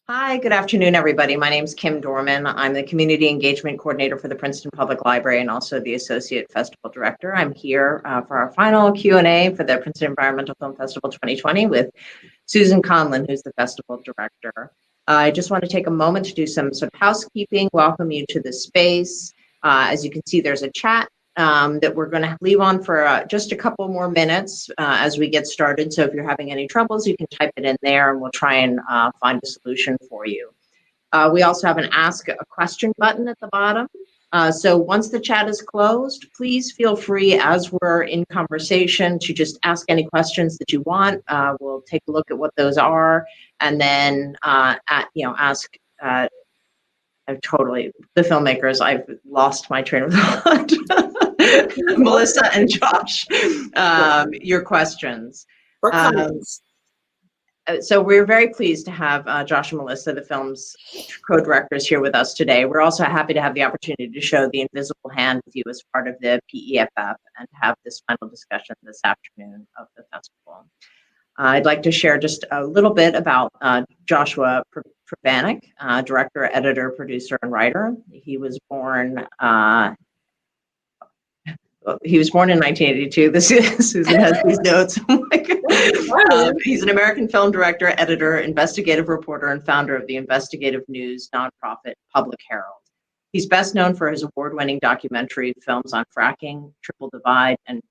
Hi, good afternoon, everybody. My name is Kim Dorman. I'm the Community Engagement Coordinator for the Princeton Public Library and also the Associate Festival Director. I'm here for our final Q&A for the Princeton Environmental Film Festival 2020 with Susan Conlon, who's the Festival Director. I just want to take a moment to do some sort of housekeeping, welcome you to the space. As you can see, there's a chat that we're going to leave on for just a couple more minutes as we get started. So if you're having any troubles, you can type it in there and we'll try and find a solution for you. We also have an Ask a Question button at the bottom. So once the chat is closed, please feel free as we're in conversation to just ask any questions that you want. We'll take a look at what those are and then ask the filmmakers. I've lost my train of thought. Melissa and Josh, your questions. So we're very pleased to have Josh and Melissa, the film's co-directors, here with us today. We're also happy to have the opportunity to show The Invisible Hand with you as part of the PEFF and have this final discussion this afternoon of the festival. I'd like to share just a little bit about Joshua Pribanic, director, editor, producer, and writer. He was born in 1982. Susan has these notes. He's an American film director, editor, investigative reporter, and founder of the investigative news nonprofit Public Herald. He's best known for his award-winning documentary films on fracking, Triple Divide, and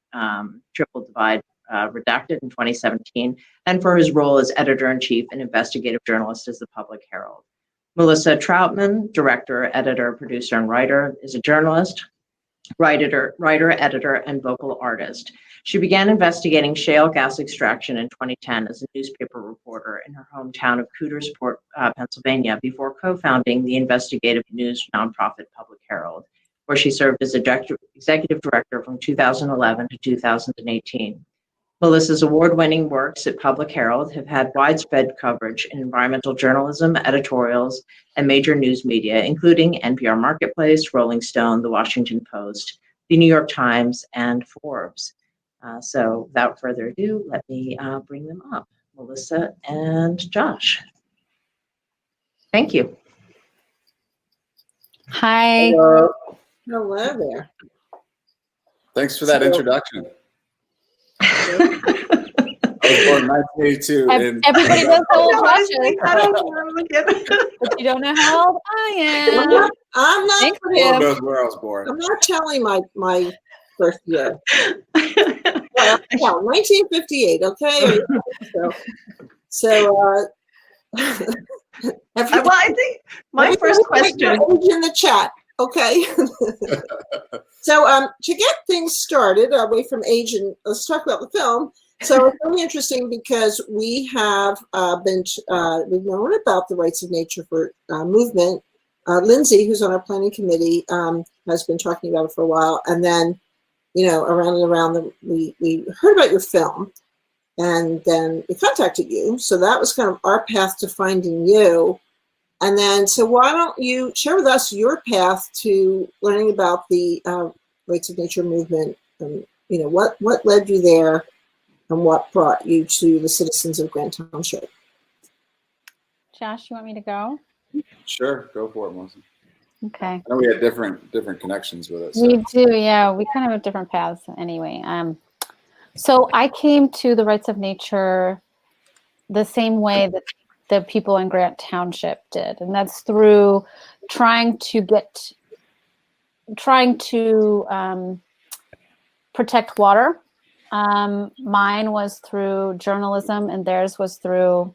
Triple Divide Redacted in 2017, and for his role as editor-in-chief and investigative journalist as the Public Herald. Melissa Troutman, director, editor, producer, and writer, is a journalist, writer, editor, and vocal artist. She began investigating shale gas extraction in 2010 as a newspaper reporter in her hometown of Cootersport, Pennsylvania, before co-founding the investigative news nonprofit Public Herald, where she served as executive director from 2011 to 2018. Melissa's award-winning works at Public Herald have had widespread coverage in environmental journalism, editorials, and major news media, including NPR Marketplace, Rolling Stone, The Washington Post, The New York Times, and Forbes. So without further ado, let me bring them up. Melissa and Josh. Thank you. Hi. Hello there. Thanks for that introduction. I was born in 1982. Everybody knows how old Josh is. But you don't know how old I am. I'm not. Thank you. Knows where I was born. I'm not telling my birth year. Well, 1958. Okay. So well, I think my first question age in the chat. Okay. So to get things started, away from age, and let's talk about the film. So it's really interesting because we have we've known about the rights of nature for movement. Lindsay, who's on our planning committee, has been talking about it for a while, and then around and around we heard about your film, and then we contacted you. So that was kind of our path to finding you. And then, so why don't you share with us your path to learning about the rights of nature movement, and what led you there, and what brought you to the citizens of Grant Township? Josh, you want me to go? Sure, go for it, Melissa. Okay. I know we had different connections with it. So. We do, yeah. We kind of have different paths anyway. So I came to the rights of nature the same way that the people in Grant Township did, and that's through trying to protect water. Mine was through journalism, and theirs was through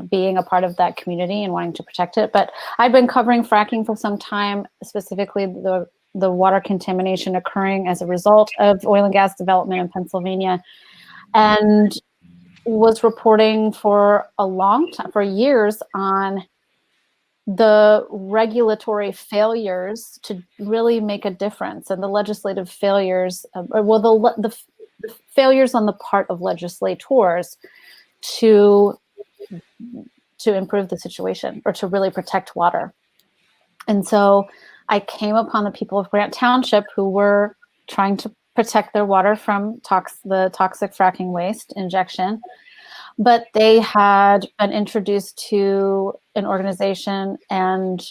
being a part of that community and wanting to protect it. But I'd been covering fracking for some time, specifically the water contamination occurring as a result of oil and gas development in Pennsylvania, and was reporting for a long time, for years, on the regulatory failures to really make a difference, and the legislative failures, the failures on the part of legislators to improve the situation or to really protect water. And so I came upon the people of Grant Township who were trying to protect their water from the toxic fracking waste injection. but they had been introduced to an organization and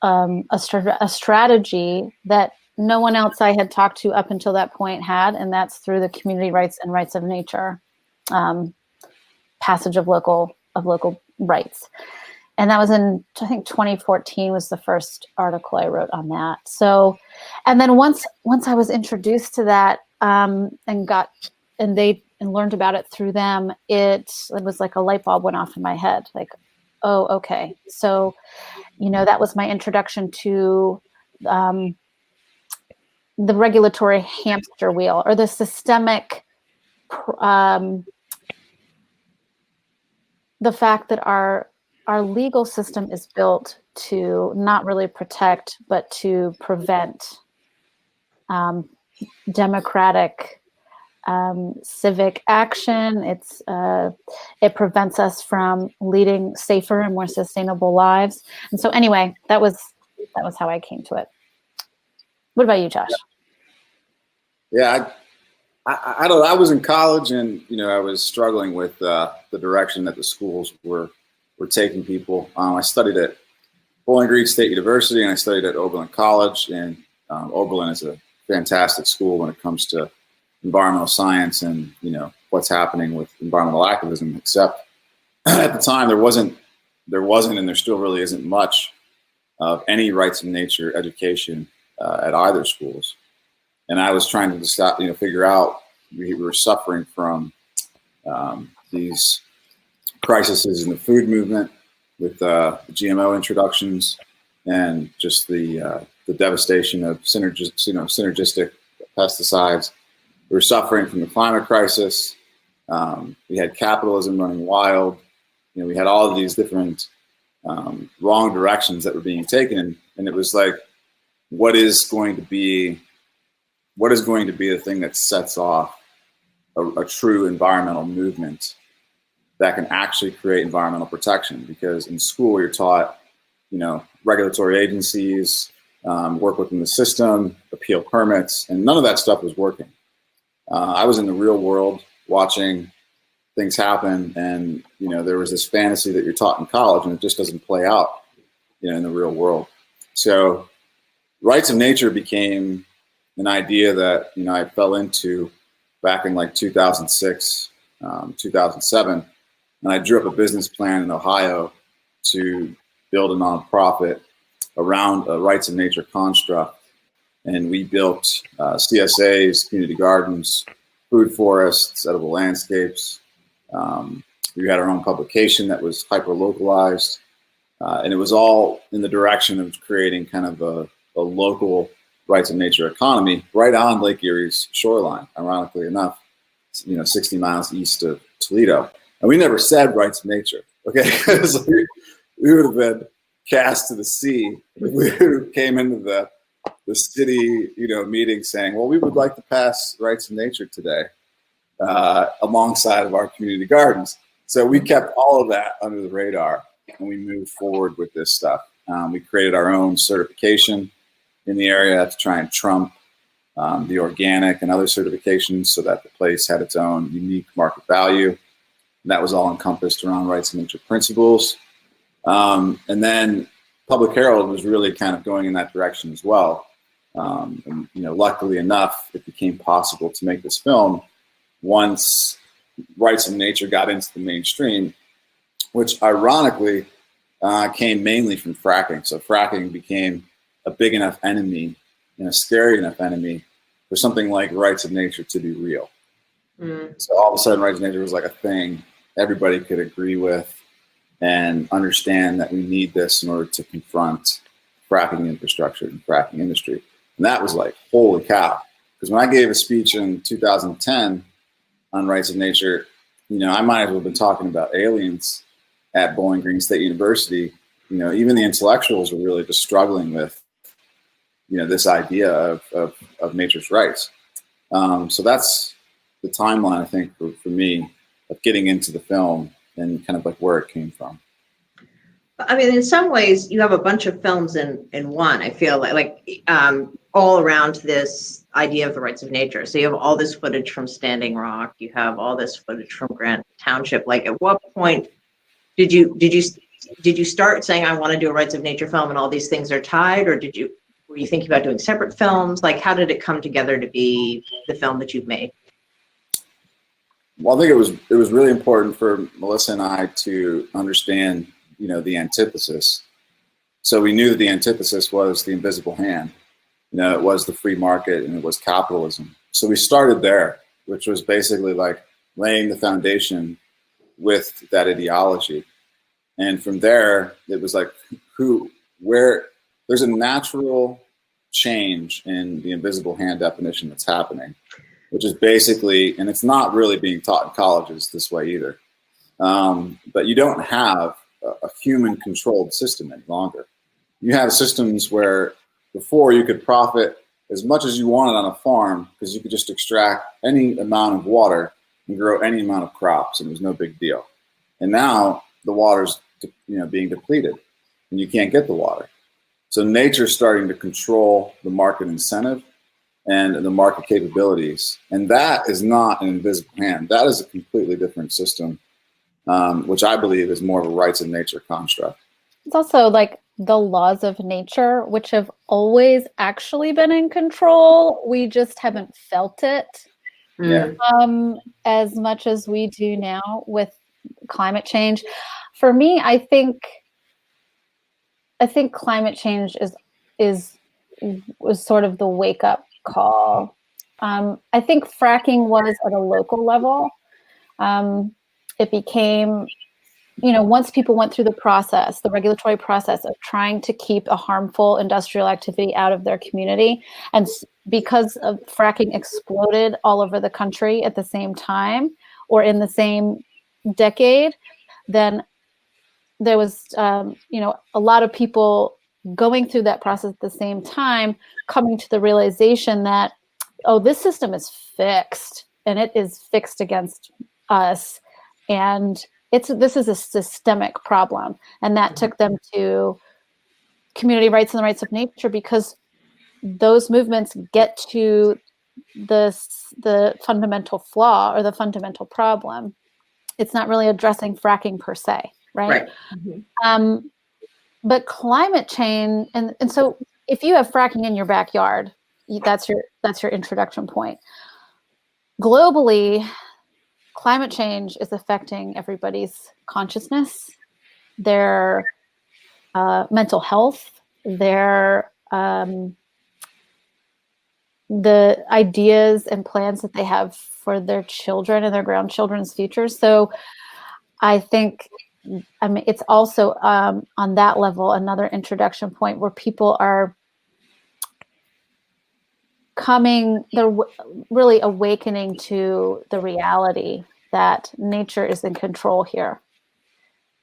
a strategy that no one else I had talked to up until that point had, and that's through the community rights and rights of nature passage of local rights. And that was in, I think, 2014 was the first article I wrote on that. So, and then once I was introduced to that and learned about it through them, it was like a light bulb went off in my head. Like, oh, okay. So, that was my introduction to the regulatory hamster wheel, or the systemic, the fact that our legal system is built to not really protect, but to prevent democratic civic action. It prevents us from leading safer and more sustainable lives. And so anyway, that was how I came to it. What about you, Josh? Yeah, I don't know. I was in college, and I was struggling with the direction that the schools were taking people. I studied at Bowling Green State University, and I studied at Oberlin College. And Oberlin is a fantastic school when it comes to environmental science and what's happening with environmental activism. Except at the time there wasn't, and there still really isn't much of any rights of nature education at either schools. And I was trying to figure out, we were suffering from these crises in the food movement with GMO introductions, and just the devastation of synergistic pesticides. We were suffering from the climate crisis. We had capitalism running wild. We had all of these different wrong directions that were being taken, and it was like, what is going to be the thing that sets off a true environmental movement that can actually create environmental protection? Because in school you're taught, regulatory agencies, work within the system, appeal permits, and none of that stuff was working. I was in the real world watching things happen, and there was this fantasy that you're taught in college, and it just doesn't play out in the real world. So rights of nature became an idea that I fell into back in like 2006, 2007, and I drew up a business plan in Ohio to build a nonprofit around a rights of nature construct. And we built CSAs, community gardens, food forests, edible landscapes. We had our own publication that was hyper-localized. And it was all in the direction of creating kind of a local rights of nature economy right on Lake Erie's shoreline, ironically enough, 60 miles east of Toledo. And we never said rights of nature, okay? We would have been cast to the sea if we came into the city, meeting saying, well, we would like to pass rights of nature today alongside of our community gardens. So we kept all of that under the radar, and we moved forward with this stuff. We created our own certification in the area to try and trump the organic and other certifications, so that the place had its own unique market value. And that was all encompassed around rights of nature principles. And then Public Herald was really kind of going in that direction as well. And luckily enough, it became possible to make this film once rights of nature got into the mainstream, which ironically came mainly from fracking. So fracking became a big enough enemy and a scary enough enemy for something like rights of nature to be real. So all of a sudden, rights of nature was like a thing everybody could agree with and understand that we need this in order to confront fracking infrastructure and fracking industry. And that was like, holy cow. Because when I gave a speech in 2010 on rights of nature, I might as well have been talking about aliens at Bowling Green State University. Even the intellectuals were really just struggling with, this idea of nature's rights. So that's the timeline, I think, for me, of getting into the film and kind of like where it came from. I mean, in some ways, you have a bunch of films in one. I feel like all around this idea of the rights of nature. So you have all this footage from Standing Rock, you have all this footage from Grant Township. Like, at what point did you start saying, I want to do a rights of nature film and all these things are tied, or were you thinking about doing separate films? Like, how did it come together to be the film that you've made? Well, I think it was really important for Melissa and I to understand, the antithesis. So we knew that the antithesis was the invisible hand. It was the free market and it was capitalism. So we started there, which was basically like laying the foundation with that ideology. And from there, it was like, there's a natural change in the invisible hand definition that's happening, which is basically, and it's not really being taught in colleges this way either, but you don't have a human-controlled system any longer. You have systems where before you could profit as much as you wanted on a farm because you could just extract any amount of water and grow any amount of crops, and it was no big deal. And now the water's being depleted, and you can't get the water. So nature's starting to control the market incentive and the market capabilities. And that is not an invisible hand. That is a completely different system, which I believe is more of a rights of nature construct. It's also like the laws of nature, which have always actually been in control. We just haven't felt it as much as we do now with climate change. For me, I think climate change was sort of the wake up call. I think fracking was at a local level. It became, once people went through the regulatory process of trying to keep a harmful industrial activity out of their community, and because of fracking exploded all over the country at the same time or in the same decade, then there was, a lot of people going through that process at the same time, coming to the realization that, this system is fixed, and it is fixed against us, and this is a systemic problem. And that took them to community rights and the rights of nature, because those movements get to the fundamental flaw or the fundamental problem. It's not really addressing fracking per se, right? Mm-hmm. But climate change, and so if you have fracking in your backyard, that's your introduction point. Globally, climate change is affecting everybody's consciousness, their mental health, their the ideas and plans that they have for their children and their grandchildren's futures. So I think, it's also on that level another introduction point where people are they're really awakening to the reality that nature is in control here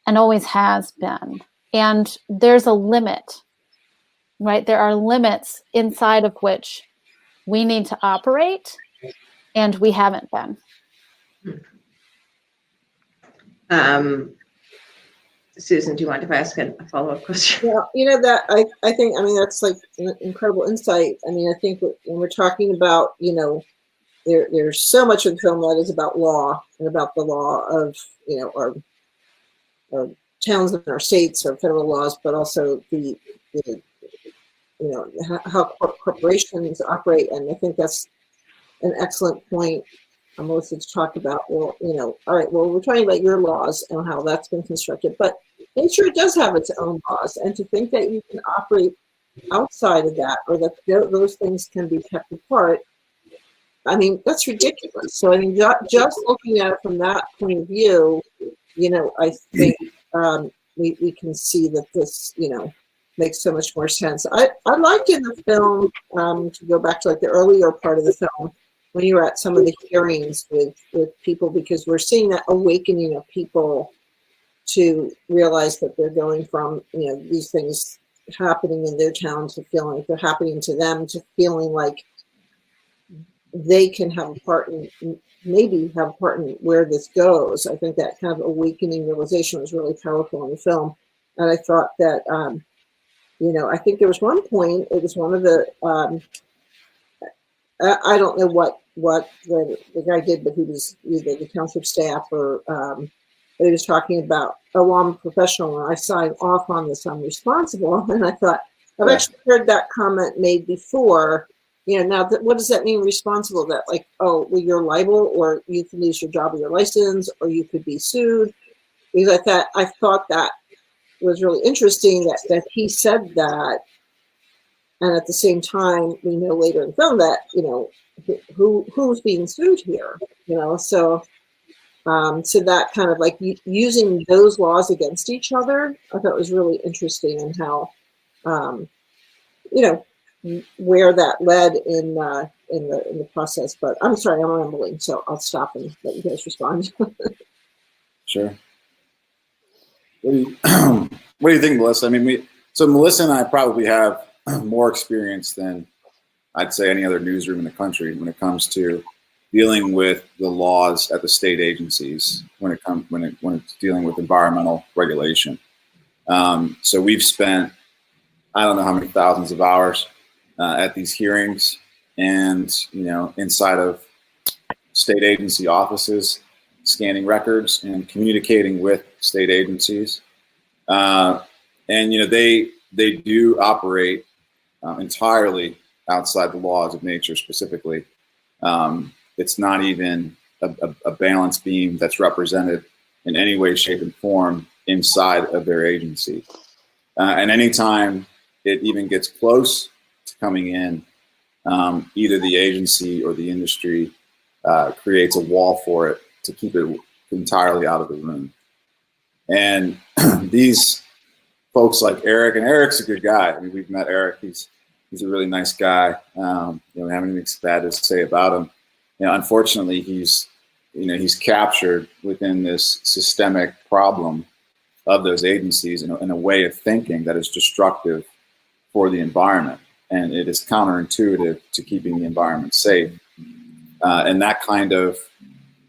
and always has been. And there's a limit, right? There are limits inside of which we need to operate, and we haven't been. Susan, do you mind if I ask a follow-up question? Yeah, that I think, that's like an incredible insight. I think when we're talking about, there's so much of the film that is about law and about the law of, our towns and our states, our federal laws, but also the how corporations operate. And I think that's an excellent point, Melissa, to talk about. Well, all right, well, we're talking about your laws and how that's been constructed, but nature does have its own laws, and to think that you can operate outside of that, or that those things can be kept apart, that's ridiculous. So just looking at it from that point of view, I think we can see that this, makes so much more sense. I liked in the film, to go back to like the earlier part of the film, when you were at some of the hearings with people, because we're seeing that awakening of people to realize that they're going from, these things happening in their town to feeling like they're happening to them, to feeling like they can have a part in, maybe have a part in where this goes. I think that kind of awakening realization was really powerful in the film. And I thought that, I think there was one point, it was one of the, I don't know what the guy did, but he was either the township staff or but he was talking about, oh, I'm a professional and I sign off on this, I'm responsible. And I thought, I've actually heard that comment made before. Now what does that mean, responsible? That like, oh, well, you're liable, or you can lose your job or your license, or you could be sued. Because I thought that was really interesting that he said that. And at the same time, we know later in the film that, who's being sued here, so that kind of like using those laws against each other, I thought was really interesting, and how, where that led in the process. But I'm sorry, I'm rambling, so I'll stop and let you guys respond. Sure. What do you think, Melissa? I mean, so Melissa and I probably have more experience than I'd say any other newsroom in the country when it comes to dealing with the laws at the state agencies when it's dealing with environmental regulation. So we've spent, I don't know how many thousands of hours at these hearings, and inside of state agency offices, scanning records and communicating with state agencies, and they do operate entirely outside the laws of nature. Specifically, it's not even a balance beam that's represented in any way, shape, and form inside of their agency. And anytime it even gets close to coming in, either the agency or the industry creates a wall for it to keep it entirely out of the room. And these folks like Eric, and Eric's a good guy. I mean, we've met Eric. He's a really nice guy. We haven't anything bad to say about him. Unfortunately, he's captured within this systemic problem of those agencies in a way of thinking that is destructive for the environment, and it is counterintuitive to keeping the environment safe. And that kind of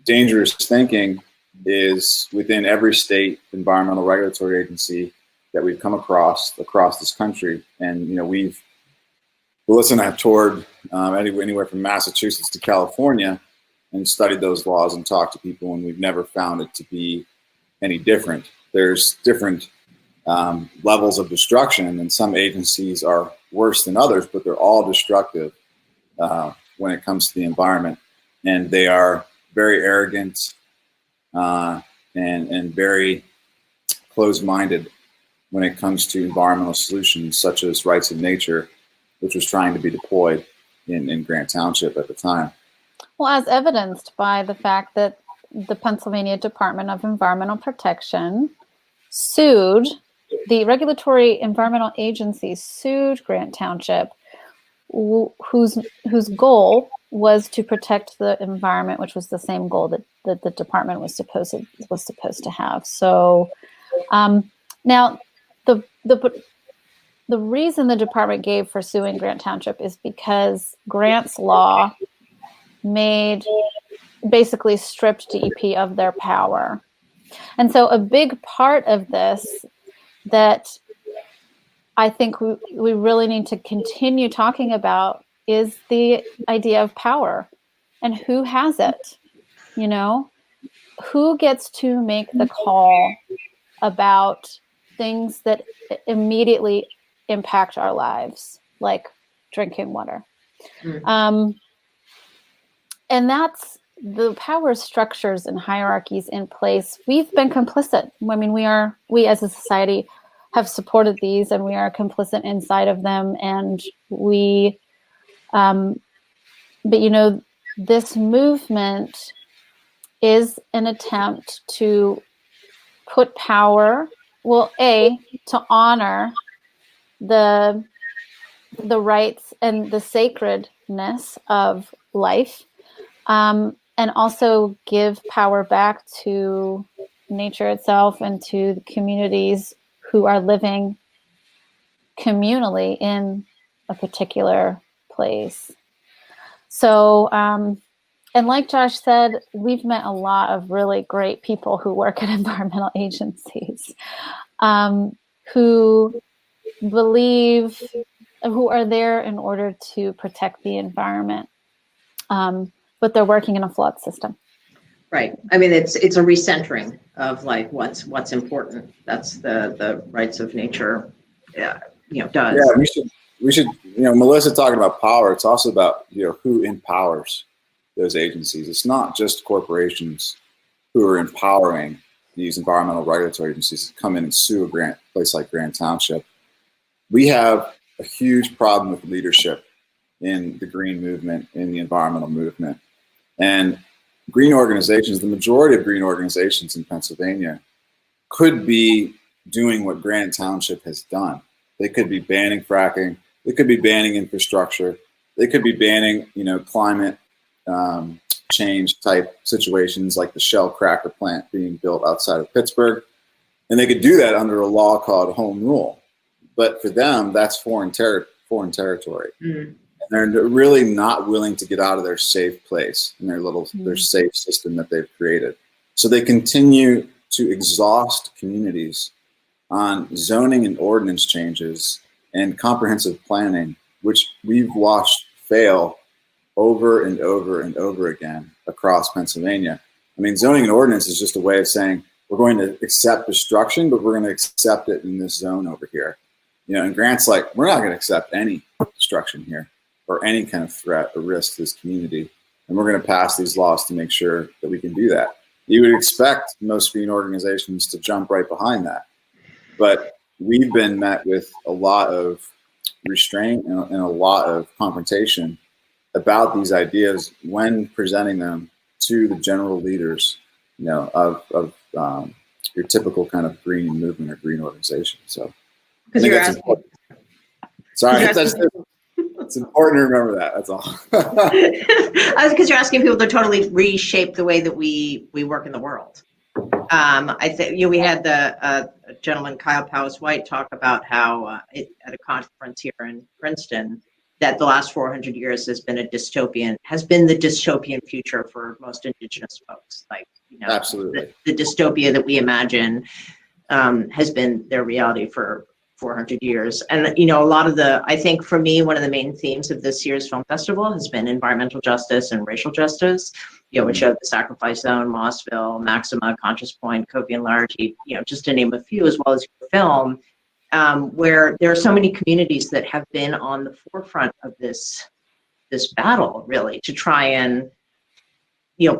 dangerous thinking is within every state environmental regulatory agency that we've come across this country. And Melissa and I have toured anywhere from Massachusetts to California and studied those laws and talked to people, and we've never found it to be any different. There's different levels of destruction, and some agencies are worse than others, but they're all destructive when it comes to the environment. And they are very arrogant and very closed-minded when it comes to environmental solutions, such as rights of nature, which was trying to be deployed in Grant Township at the time. Well, as evidenced by the fact that the Pennsylvania Department of Environmental Protection sued, the regulatory environmental agency sued Grant Township, whose goal was to protect the environment, which was the same goal that the department was supposed to have. So now the reason the department gave for suing Grant Township is because Grant's law basically stripped DEP of their power. And so a big part of this that I think we really need to continue talking about is the idea of power and who has it. Who gets to make the call about things that immediately impact our lives, like drinking water. And that's the power structures and hierarchies in place. We've been complicit. I mean, we as a society have supported these, and we are complicit inside of them. And but this movement is an attempt to put power, to honor the rights and the sacredness of life, and also give power back to nature itself and to the communities who are living communally in a particular place. So, and like Josh said, we've met a lot of really great people who work at environmental agencies, who are there in order to protect the environment. but they're working in a flawed system. Right. I mean, it's a recentering of like what's important. That's the rights of nature, does. Yeah, we should, Melissa talking about power. It's also about, who empowers those agencies. It's not just corporations who are empowering these environmental regulatory agencies to come in and sue a place like Grand Township. We have a huge problem with leadership in the green movement, in the environmental movement. And green organizations, the majority of green organizations in Pennsylvania could be doing what Grand Township has done. They could be banning fracking. They could be banning infrastructure. They could be banning, climate change type situations like the Shell cracker plant being built outside of Pittsburgh. And they could do that under a law called Home Rule. But for them, that's foreign territory. Mm. And they're really not willing to get out of their safe place and their safe system that they've created. So they continue to exhaust communities on zoning and ordinance changes and comprehensive planning, which we've watched fail over and over and over again across Pennsylvania. I mean, zoning and ordinance is just a way of saying we're going to accept destruction, but we're going to accept it in this zone over here. And Grant's like, we're not going to accept any destruction here or any kind of threat or risk to this community. And we're going to pass these laws to make sure that we can do that. You would expect most green organizations to jump right behind that. But we've been met with a lot of restraint and a lot of confrontation about these ideas when presenting them to the general leaders, of your typical kind of green movement or green organization. So I think that's important. Sorry, it's important to remember that. That's all. Because you're asking people to totally reshape the way that we work in the world. I think we had the gentleman Kyle Powis-White talk about how at a conference here in Princeton that the last 400 years has been the dystopian future for most Indigenous folks. Like, absolutely, the dystopia that we imagine has been their reality for 400 years. And, a lot of I think for me, one of the main themes of this year's film festival has been environmental justice and racial justice, which showed the Sacrifice Zone, Mossville, Maxima, Conscious Point, Kobe and Largy, just to name a few, as well as your film, where there are so many communities that have been on the forefront of this battle, really, to try and,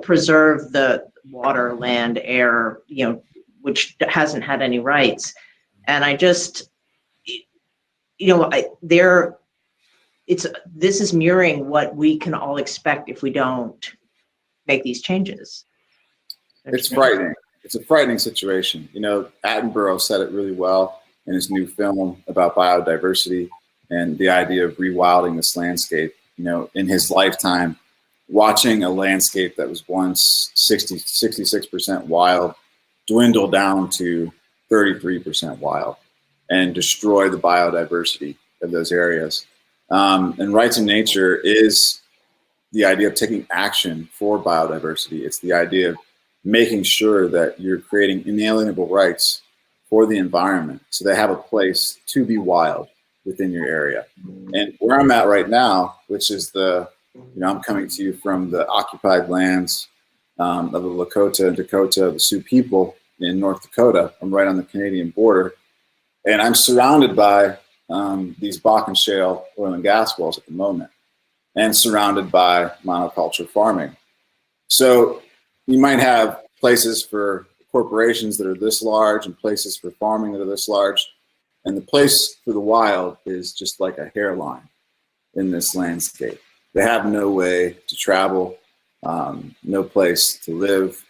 preserve the water, land, air, which hasn't had any rights. And I just, this is mirroring what we can all expect if we don't make these changes. It's frightening. It's a frightening situation. Attenborough said it really well in his new film about biodiversity and the idea of rewilding this landscape. In his lifetime, watching a landscape that was once 66% wild dwindle down to 33% wild and destroy the biodiversity of those areas. And rights in nature is the idea of taking action for biodiversity. It's the idea of making sure that you're creating inalienable rights for the environment so they have a place to be wild within your area. And where I'm at right now, which is I'm coming to you from the occupied lands of the Lakota and Dakota, the Sioux people in North Dakota. I'm right on the Canadian border. And I'm surrounded by these Bakken shale oil and gas wells at the moment, and surrounded by monoculture farming. So you might have places for corporations that are this large and places for farming that are this large. And the place for the wild is just like a hairline in this landscape. They have no way to travel, no place to live.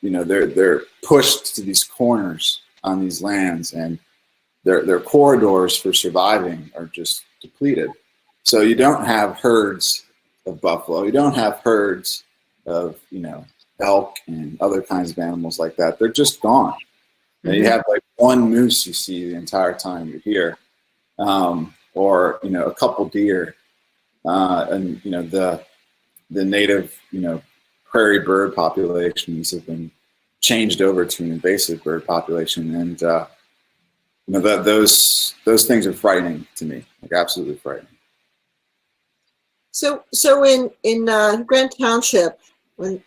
They're pushed to these corners on these lands, and their corridors for surviving are just depleted. So you don't have herds of buffalo. You don't have herds of, elk and other kinds of animals like that. They're just gone. Mm-hmm. You have like one moose you see the entire time you're here, or a couple deer, and the native prairie bird populations have been changed over to an invasive bird population, and those things are frightening to me, like absolutely frightening. So in Grant Township, when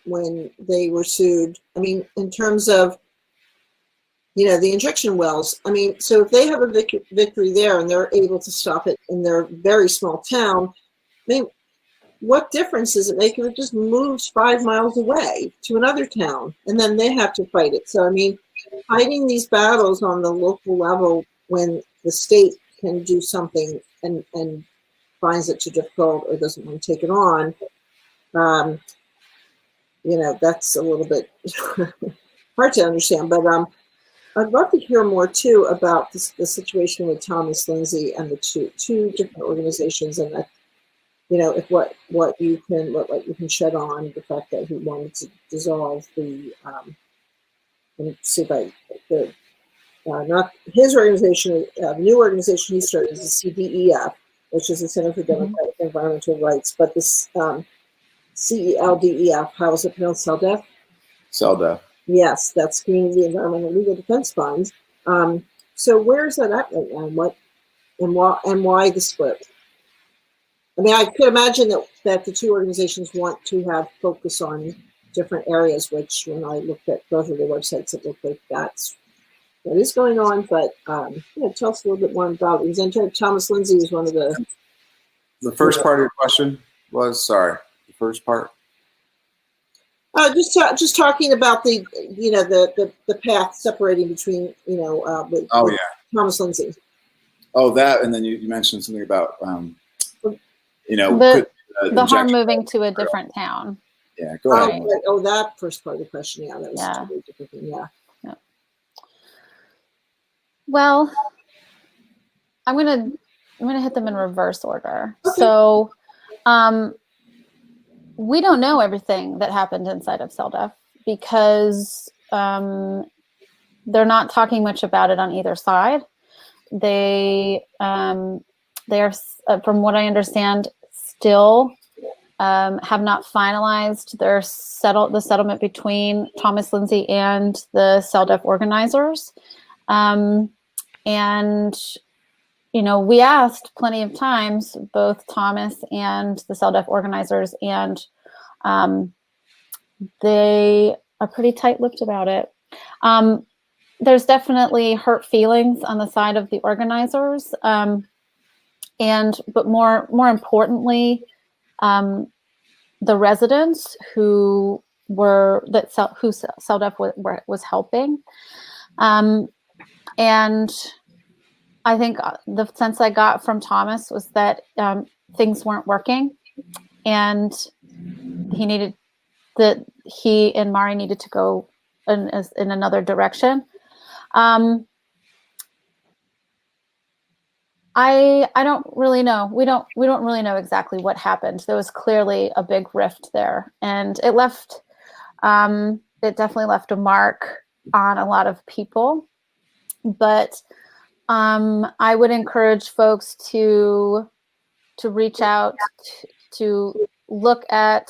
they were sued, I mean, in terms of, the injection wells, I mean, so if they have a victory there and they're able to stop it in their very small town, I mean, what difference does it make if it just moves 5 miles away to another town and then they have to fight it? So, I mean, fighting these battles on the local level when the state can do something and finds it too difficult or doesn't want to take it on, that's a little bit hard to understand. But I'd love to hear more too about the situation with Thomas Lindsay and the two different organizations, and that, if what you can shed on the fact that he wanted to dissolve the let me see if I the not his organization, new organization he started is the CDEF, which is the Center for Democratic and Environmental Rights, but this CELDEF, how is it pronounced? CELDEF? CELDEF. Yes, that's Community Environmental Legal Defense Funds. So where's that at right now? And why the split? I mean, I could imagine that the two organizations want to have focus on different areas, which when I looked at both of their websites, it looked like that is going on. But tell us a little bit more about it. Because Thomas Lindsay is one of the. The first part of your question was, sorry, the first part. Just talking about the path separating between with Thomas Lindsay. Oh, that, and then you mentioned something about the harm moving to a different town. Yeah, go ahead. Oh, that first part of the question. Yeah, that was a totally different thing. Yeah. Well, I'm gonna hit them in reverse order. Okay. So, we don't know everything that happened inside of CELDEF because they're not talking much about it on either side. They are, from what I understand, still have not finalized the settlement between Thomas Lindsay and the CELDEF organizers. And we asked plenty of times, both Thomas and the CELDEF organizers, and they are pretty tight-lipped about it. There's definitely hurt feelings on the side of the organizers, but more importantly, the residents who CELDEF was helping, and I think the sense I got from Thomas was that things weren't working, and he and Mari needed to go in another direction. I don't really know. We don't really know exactly what happened. There was clearly a big rift there, and it definitely left a mark on a lot of people. But I would encourage folks to reach out, to look at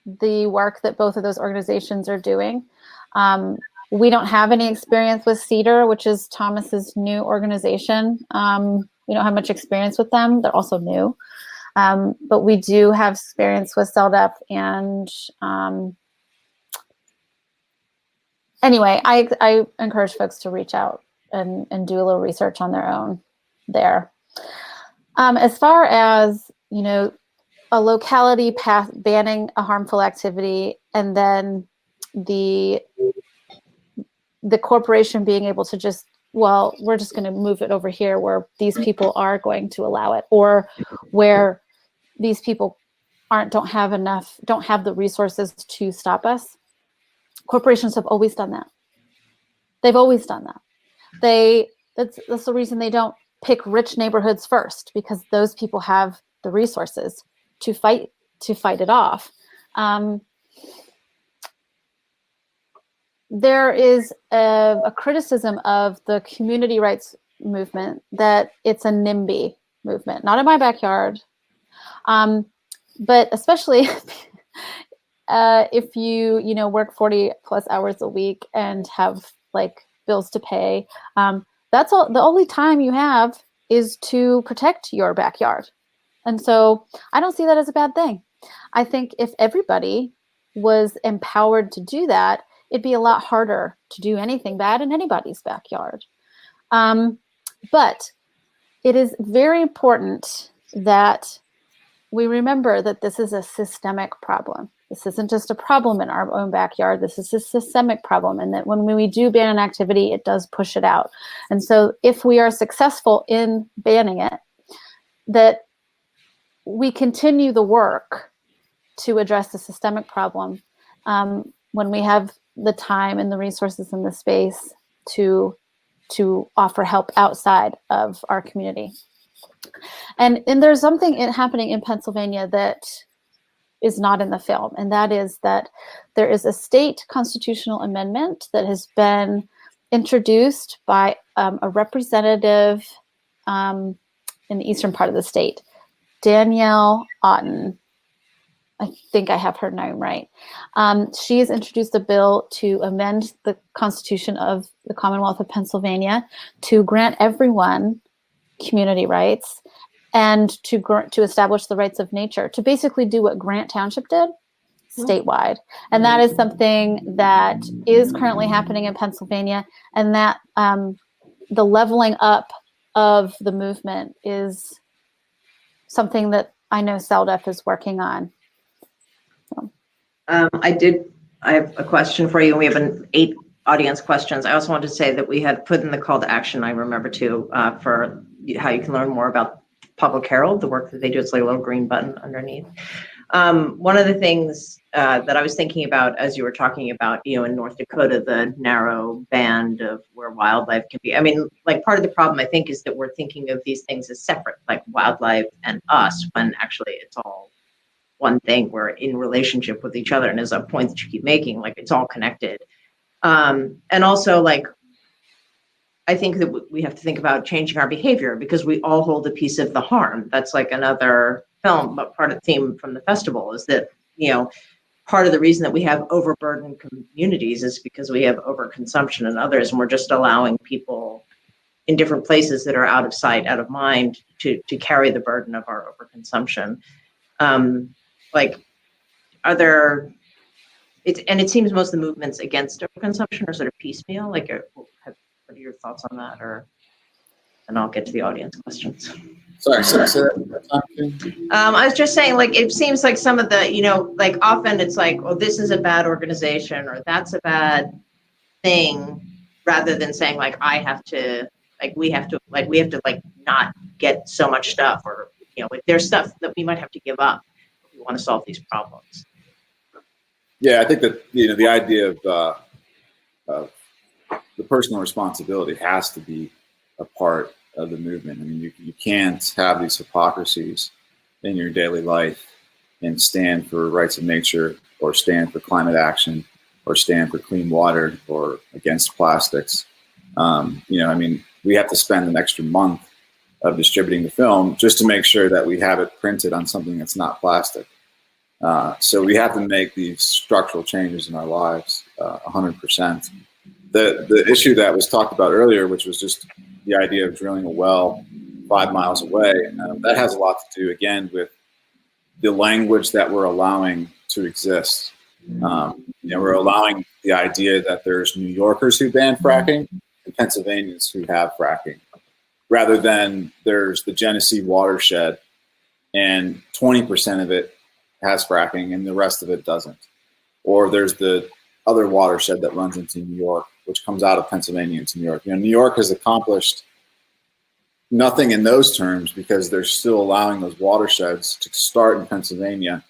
the work that both of those organizations are doing. We don't have any experience with CEDAR, which is Thomas's new organization. We don't have much experience with them. They're also new. But we do have experience with CELDEF. And anyway, I encourage folks to reach out and do a little research on their own there. As far as, a locality banning a harmful activity, and then the corporation being able to just, well, we're just going to move it over here where these people are going to allow it, or where these people don't have the resources to stop us. Corporations have always done that. They've always done that. That's the reason they don't pick rich neighborhoods first, because those people have the resources to fight it off. There is a criticism of the community rights movement that it's a NIMBY movement, not in my backyard, but especially if you work 40 plus hours a week and have bills to pay. That's all. The only time you have is to protect your backyard. And so I don't see that as a bad thing. I think if everybody was empowered to do that, it'd be a lot harder to do anything bad in anybody's backyard. But it is very important that we remember that this is a systemic problem. This isn't just a problem in our own backyard. This is a systemic problem. And that when we do ban an activity, it does push it out. And so if we are successful in banning it, that we continue the work to address the systemic problem when we have the time and the resources and the space to offer help outside of our community. And there's something happening in Pennsylvania that is not in the film, and that is that there is a state constitutional amendment that has been introduced by a representative in the eastern part of the state, Danielle Otten. I think I have her name right. She has introduced a bill to amend the Constitution of the Commonwealth of Pennsylvania to grant everyone community rights and to establish the rights of nature, to basically do what Grant Township did statewide. And that is something that is currently happening in Pennsylvania, and that the leveling up of the movement is something that I know CELDF is working on. So. I have a question for you. We have 8 audience questions. I also wanted to say that we had put in the call to action, I remember too, for how you can learn more about Public Herald, the work that they do. It's like a little green button underneath. One of the things that I was thinking about as you were talking about, in North Dakota, the narrow band of where wildlife can be. I mean, like part of the problem, I think, is that we're thinking of these things as separate, like wildlife and us, when actually it's all one thing. We're in relationship with each other. And as a point that you keep making, like it's all connected. And also, like, I think that we have to think about changing our behavior because we all hold a piece of the harm. That's like another film, but part of the theme from the festival is that, part of the reason that we have overburdened communities is because we have overconsumption in others, and we're just allowing people in different places that are out of sight, out of mind to carry the burden of our overconsumption. It seems most of the movements against overconsumption are sort of piecemeal. Like, what are your thoughts on that? And I'll get to the audience questions. Sorry. I was just saying, like, it seems like some of the, like often it's like, well, this is a bad organization or that's a bad thing, rather than saying like, we have to not get so much stuff, or, if there's stuff that we might have to give up if we want to solve these problems. Yeah, I think that, the idea of the personal responsibility has to be a part of the movement. I mean, you can't have these hypocrisies in your daily life and stand for rights of nature, or stand for climate action, or stand for clean water, or against plastics. We have to spend an extra month of distributing the film just to make sure that we have it printed on something that's not plastic. So we have to make these structural changes in our lives 100%. The issue that was talked about earlier, which was just the idea of drilling a well 5 miles away, that has a lot to do, again, with the language that we're allowing to exist. We're allowing the idea that there's New Yorkers who ban fracking and Pennsylvanians who have fracking, rather than there's the Genesee watershed and 20% of it has fracking and the rest of it doesn't. Or there's the other watershed that runs into New York, which comes out of Pennsylvania into New York. New York has accomplished nothing in those terms because they're still allowing those watersheds to start in Pennsylvania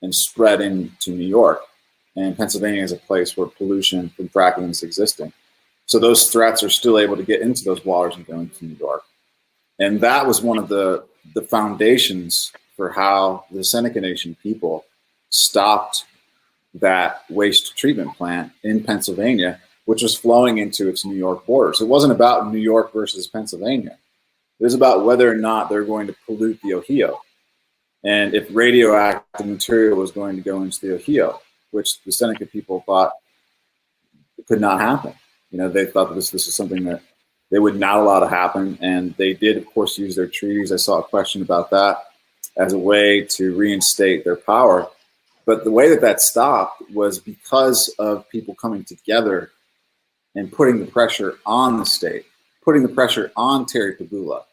and spread into New York. And Pennsylvania is a place where pollution from fracking is existing. So those threats are still able to get into those waters and go into New York. And that was one of the foundations for how the Seneca Nation people stopped that waste treatment plant in Pennsylvania, which was flowing into its New York borders. It wasn't about New York versus Pennsylvania. It was about whether or not they're going to pollute the Ohio, and if radioactive material was going to go into the Ohio, which the Seneca people thought could not happen. They thought that this was something that they would not allow to happen, and they did, of course, use their treaties. I saw a question about that. as a way to reinstate their power. But the way that that stopped was because of people coming together and putting the pressure on the state, putting the pressure on Terry Pagula,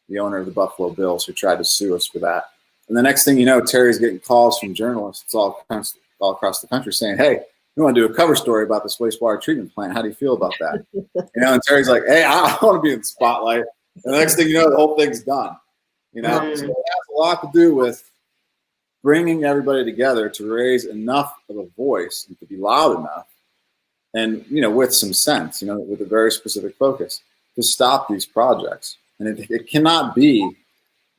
the owner of the Buffalo Bills, who tried to sue us for that. And the next thing you know, Terry's getting calls from journalists all across the country saying, hey, we want to do a cover story about this wastewater treatment plant. How do you feel about that? And Terry's like, hey, I want to be in the spotlight. And the next thing you know, the whole thing's done. So it has a lot to do with bringing everybody together to raise enough of a voice and to be loud enough, and with some sense, with a very specific focus, to stop these projects. And it cannot be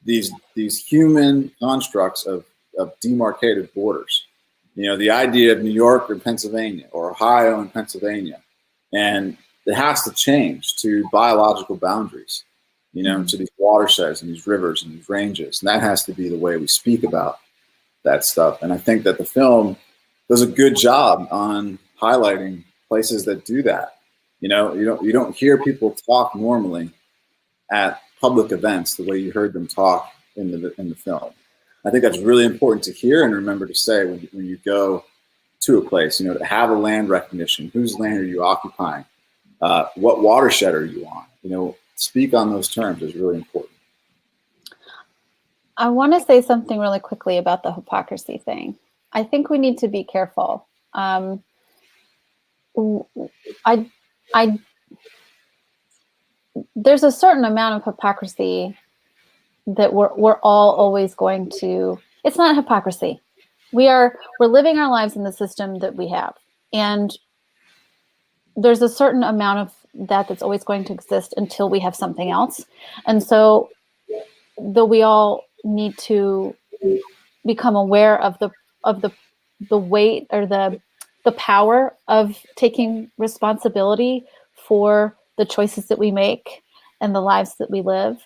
these human constructs of demarcated borders. The idea of New York and Pennsylvania, or Ohio and Pennsylvania, and it has to change to biological boundaries, to these watersheds and these rivers and these ranges. And that has to be the way we speak about that stuff. And I think that the film does a good job on highlighting places that do that. You don't hear people talk normally at public events the way you heard them talk in the film. I think that's really important to hear and remember to say when you go to a place, to have a land recognition. Whose land are you occupying? What watershed are you on? Speak on those terms is really important. I want to say something really quickly about the hypocrisy thing. I think we need to be careful. There's a certain amount of hypocrisy that we're all always going to. It's not hypocrisy. We're living our lives in the system that we have, and there's a certain amount of that's always going to exist until we have something else. And so, though we all need to become aware of the weight or the power of taking responsibility for the choices that we make and the lives that we live.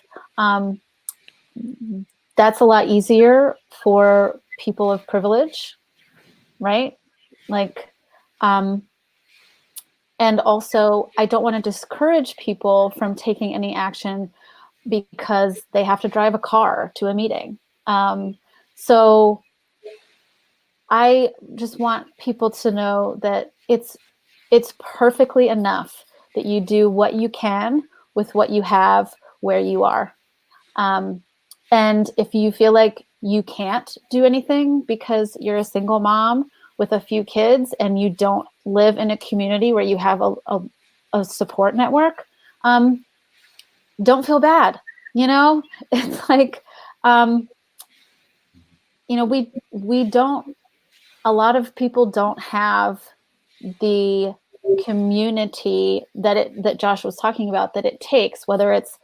That's a lot easier for people of privilege, right? And also, I don't want to discourage people from taking any action because they have to drive a car to a meeting. So I just want people to know that it's perfectly enough that you do what you can with what you have where you are. And if you feel like you can't do anything because you're a single mom with a few kids and you don't live in a community where you have a support network, don't feel bad. It's like, we don't, a lot of people don't have the community that Josh was talking about, that it takes, whether it's,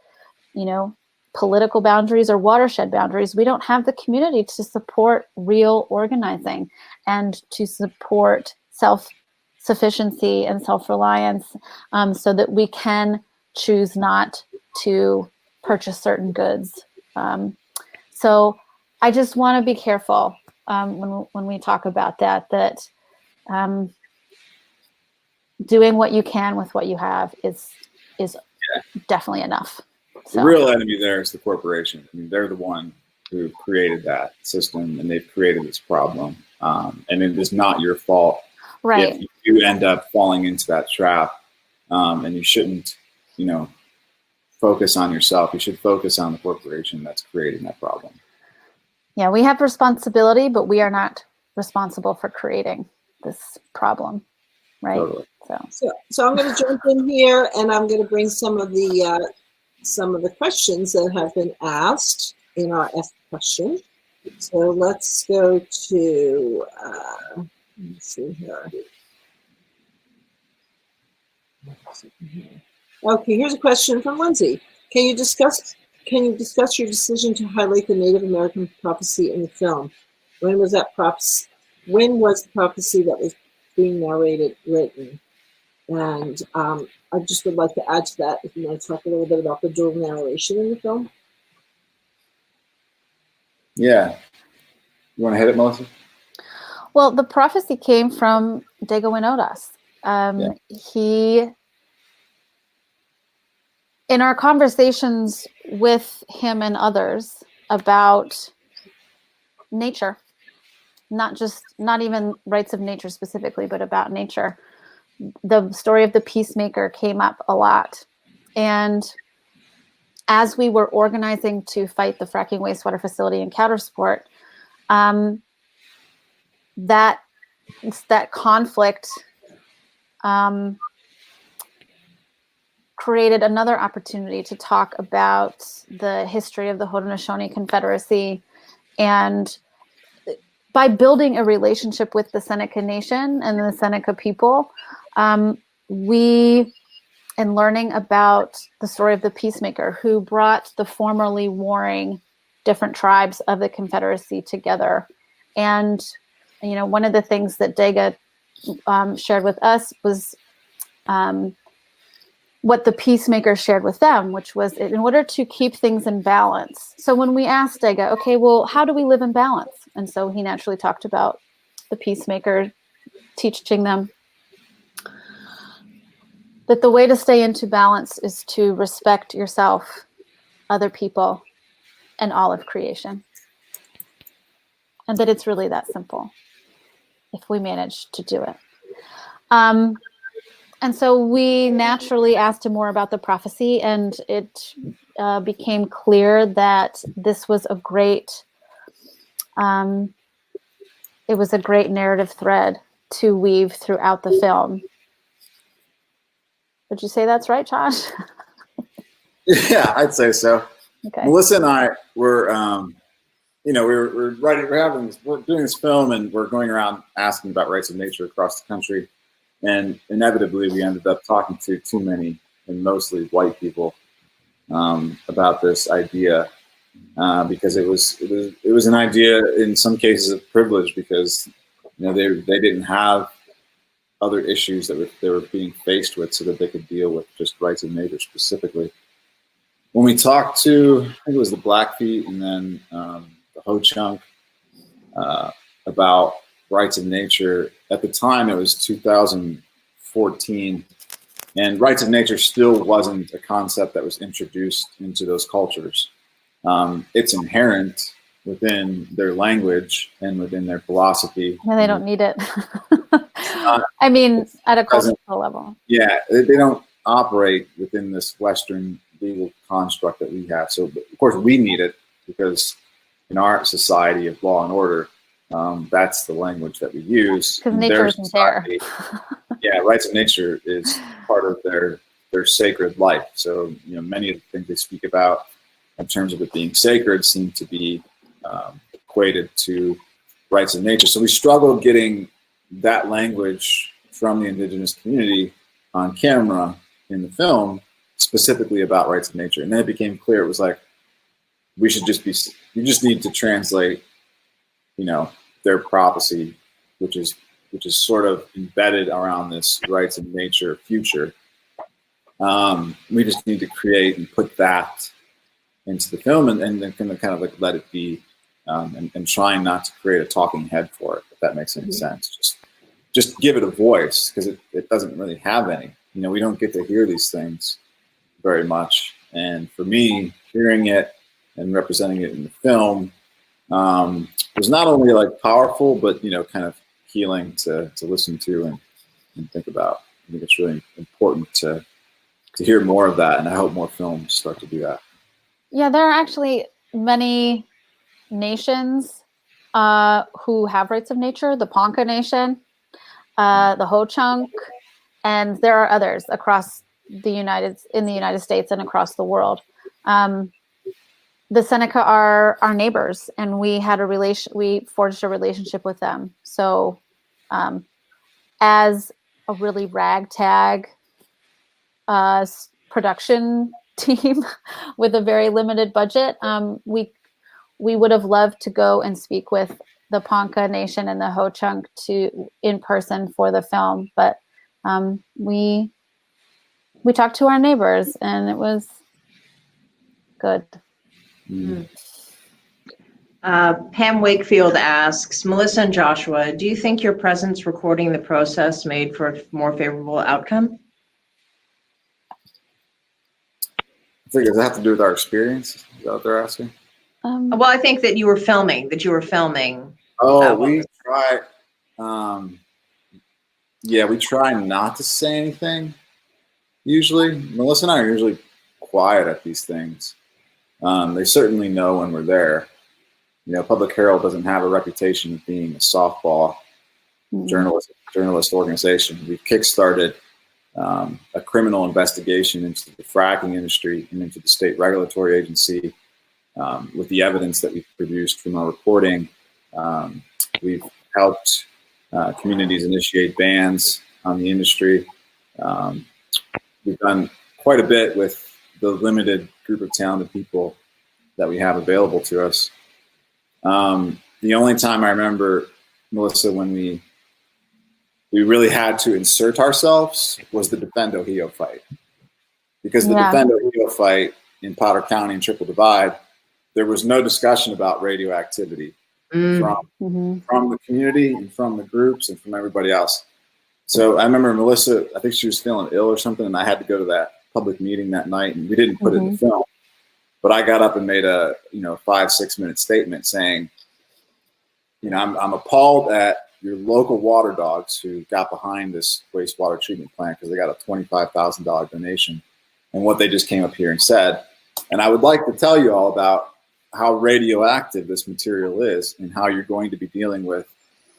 political boundaries or watershed boundaries. We don't have the community to support real organizing and to support self-sufficiency and self-reliance, so that we can choose not to purchase certain goods. So I just want to be careful when we talk about that doing what you can with what you have is definitely enough. So. The real enemy there is the corporation. I mean, they're the one who created that system, and they've created this problem. And it is not your fault, right? If you end up falling into that trap. And you shouldn't, focus on yourself. You should focus on the corporation that's creating that problem. Yeah, we have responsibility, but we are not responsible for creating this problem, right? Totally. So I'm going to jump in here, and I'm going to bring some of the questions that have been asked in our F question. So let's go to, let's see here. Okay, here's a question from Lindsay. Can you discuss your decision to highlight the Native American prophecy in the film? When was the prophecy that was being narrated written? And I just would like to add to that, if you want to talk a little bit about the dual narration in the film. Yeah. You want to hit it, Melissa? Well, the prophecy came from Dago Winodas. He, in our conversations with him and others about nature, not even rights of nature specifically, but about nature. The story of the peacemaker came up a lot. And as we were organizing to fight the fracking wastewater facility in Countersport, that conflict created another opportunity to talk about the history of the Haudenosaunee Confederacy. And by building a relationship with the Seneca Nation and the Seneca people, and learning about the story of the peacemaker who brought the formerly warring different tribes of the Confederacy together. And, one of the things that Dega shared with us was what the peacemaker shared with them, which was in order to keep things in balance. So when we asked Dega, okay, well, how do we live in balance? And so he naturally talked about the peacemaker teaching them that the way to stay into balance is to respect yourself, other people, and all of creation. And that it's really that simple if we manage to do it. And so we naturally asked him more about the prophecy, and it became clear that this was a great narrative thread to weave throughout the film. Would you say that's right, Josh? Yeah, I'd say so. Okay. Melissa and I were, we're doing this film, and we're going around asking about rights of nature across the country, and inevitably we ended up talking to too many, and mostly white people, about this idea, because it was an idea in some cases of privilege, because they didn't have other issues that they were being faced with, so that they could deal with just rights of nature specifically. When we talked to, I think it was the Blackfeet and then the Ho-Chunk about rights of nature, at the time it was 2014, and rights of nature still wasn't a concept that was introduced into those cultures. It's inherent within their language and within their philosophy. No, they don't need it. I mean, at a cultural level. Yeah, they don't operate within this Western legal construct that we have. So, of course, we need it, because in our society of law and order, that's the language that we use. Because nature isn't there. Yeah, rights of nature is part of their sacred life. So, many of the things they speak about in terms of it being sacred seem to be equated to rights of nature. So we struggled getting that language from the indigenous community on camera in the film, specifically about rights of nature. And then it became clear, it was like, you just need to translate, their prophecy, which is sort of embedded around this rights of nature future. We just need to create and put that into the film, and then kind of like let it be, and trying not to create a talking head for it, if that makes any sense. Just give it a voice, because it doesn't really have any. We don't get to hear these things very much. And for me, hearing it and representing it in the film was not only like powerful, but kind of healing to listen to and think about. I think it's really important to hear more of that, and I hope more films start to do that. Yeah, there are actually many nations who have rights of nature. The Ponca Nation, the Ho-Chunk, and there are others across in the United States and across the world. The Seneca are our neighbors, and we forged a relationship with them. So, as a really ragtag production team with a very limited budget, we would have loved to go and speak with the Ponca Nation and the Ho-Chunk in person for the film, but we talked to our neighbors, and it was good. Mm. Pam Wakefield asks, Melissa and Joshua, do you think your presence recording the process made for a more favorable outcome? I think, does it have to do with our experience? Is that what they're asking? Well, I think that you were filming. Oh, we try. Yeah, we try not to say anything. Usually, Melissa and I are usually quiet at these things. They certainly know when we're there. You know, Public Herald doesn't have a reputation of being a softball journalist organization. We've kickstarted a criminal investigation into the fracking industry and into the state regulatory agency with the evidence that we've produced from our reporting. We've helped communities initiate bans on the industry. We've done quite a bit with the limited group of talented people that we have available to us. The only time I remember, Melissa, when we really had to insert ourselves was the Defend Ohio fight. Because the Defend Ohio fight in Potter County and Triple Divide, there was no discussion about radioactivity from the community and from the groups and from everybody else. So I remember Melissa, I think she was feeling ill or something, and I had to go to that public meeting that night, and we didn't put it in the film. But I got up and made a 5-6 minute statement saying, I'm appalled at your local water dogs who got behind this wastewater treatment plant because they got a $25,000 donation and what they just came up here and said. And I would like to tell you all about how radioactive this material is and how you're going to be dealing with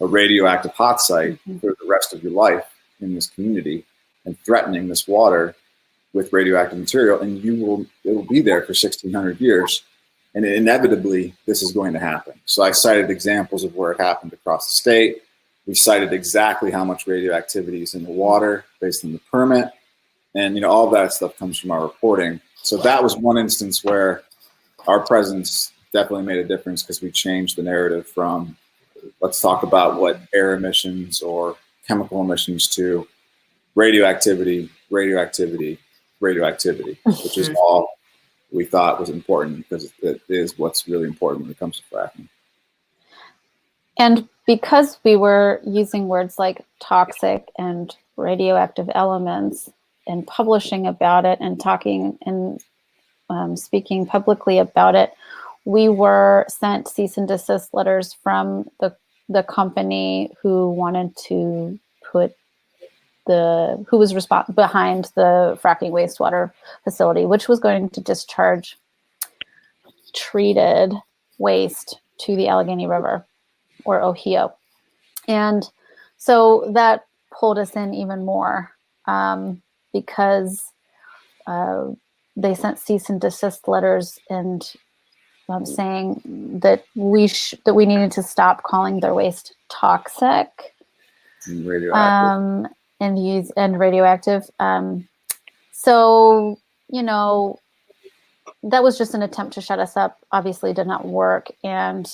a radioactive hot site for the rest of your life in this community and threatening this water with radioactive material, and it will be there for 1,600 years. And inevitably, this is going to happen. So I cited examples of where it happened across the state. We cited exactly how much radioactivity is in the water based on the permit. And all of that stuff comes from our reporting. So that was one instance where our presence definitely made a difference because we changed the narrative from let's talk about what air emissions or chemical emissions to radioactivity, which is all we thought was important because it is what's really important when it comes to fracking. And because we were using words like toxic and radioactive elements and publishing about it and talking and speaking publicly about it, we were sent cease and desist letters from the company who wanted to who was behind the fracking wastewater facility, which was going to discharge treated waste to the Allegheny River or Ohio. And so that pulled us in even more because they sent cease and desist letters and saying that we needed to stop calling their waste toxic and radioactive. And radioactive. So that was just an attempt to shut us up. Obviously, did not work, and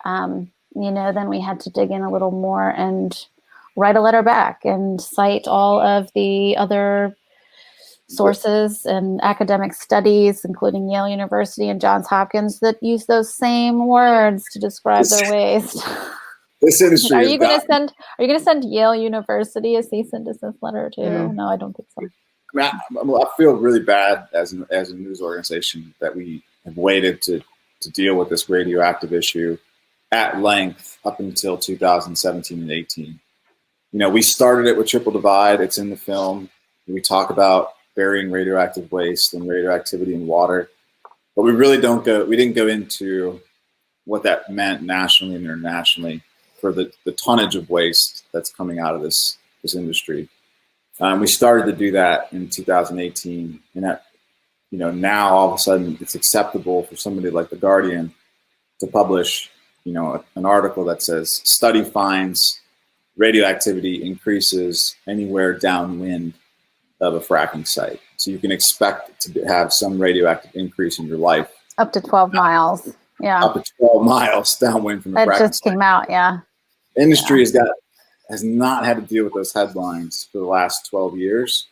then we had to dig in a little more and write a letter back and cite all of the other sources and academic studies, including Yale University and Johns Hopkins, that use those same words to describe their waste. This industry. Are you going to send Yale University a cease and desist letter too? No, I don't think so. I feel really bad as a news organization that we have waited to deal with this radioactive issue at length up until 2017 and 18. We started it with Triple Divide. It's in the film. We talk about burying radioactive waste and radioactivity in water, but we didn't go into what that meant nationally and internationally for the tonnage of waste that's coming out of this industry. We started to do that in 2018, and that, now all of a sudden it's acceptable for somebody like The Guardian to publish, an article that says study finds radioactivity increases anywhere downwind of a fracking site. So you can expect to have some radioactive increase in your life. Up to 12 miles. Yeah. Up to 12 miles downwind from the fracking site. That just came out, yeah. Industry has not had to deal with those headlines for the last 12 years,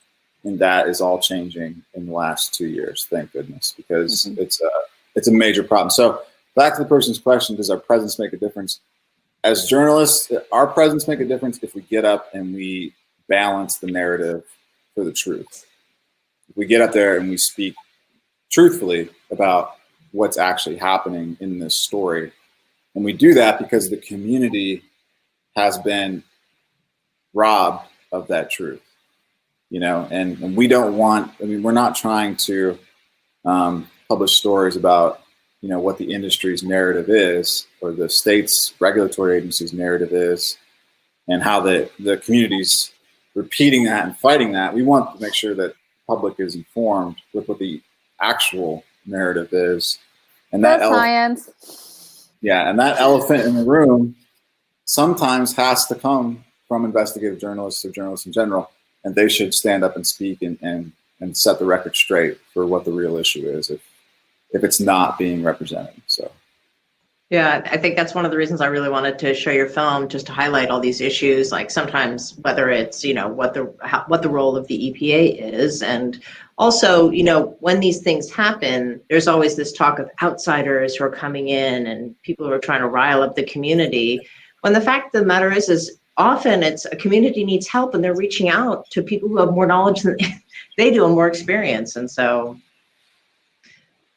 and that is all changing in the last 2 years, thank goodness, because it's a major problem. So back to the person's question, does our presence make a difference? As journalists, our presence make a difference if we get up and we balance the narrative for the truth. If we get up there and we speak truthfully about what's actually happening in this story. And we do that because the community has been robbed of that truth, you know, and we don't want, I mean, we're not trying to publish stories about, you know, what the industry's narrative is, or the state's regulatory agency's narrative is, and how the community's repeating that and fighting that. We want to make sure that the public is informed with what the actual narrative is. And that science. Yeah, and that elephant in the room sometimes has to come from investigative journalists or journalists in general, and they should stand up and speak and set the record straight for what the real issue is if it's not being represented. So. Yeah, I think that's one of the reasons I really wanted to show your film, just to highlight all these issues. Like sometimes whether it's, you know, what the role of the EPA is, and also, you know, when these things happen, there's always this talk of outsiders who are coming in and people who are trying to rile up the community. When the fact of the matter is often it's a community needs help and they're reaching out to people who have more knowledge than they do and more experience. And so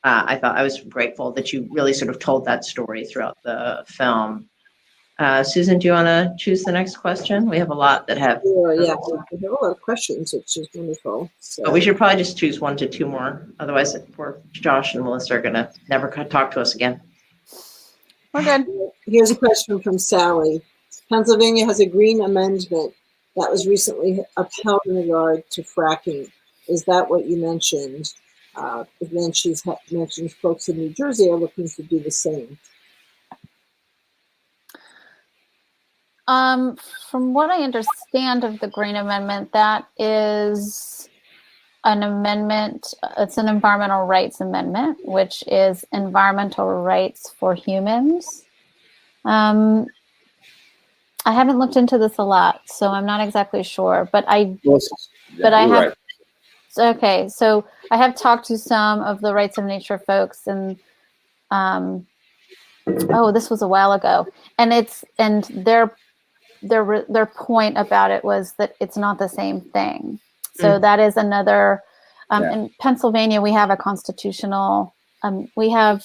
I was grateful that you really sort of told that story throughout the film. Susan, do you want to choose the next question? We have a lot that have. Yeah, we have a lot of questions, which is wonderful. So. But we should probably just choose 1 to 2 more. Otherwise, poor Josh and Melissa are going to never talk to us again. We're good. Here's a question from Sally. Pennsylvania has a green amendment that was recently upheld in regard to fracking. Is that what you mentioned? Then she's mentioned folks in New Jersey are looking to do the same. From what I understand of the Green Amendment, that is an amendment, it's an environmental rights amendment, which is environmental rights for humans. I haven't looked into this a lot, so I'm not exactly sure, but I have. Right. Okay, so I have talked to some of the rights of nature folks, and this was a while ago, and their point about it was that it's not the same thing. So that is another. In Pennsylvania, we have a constitutional. We have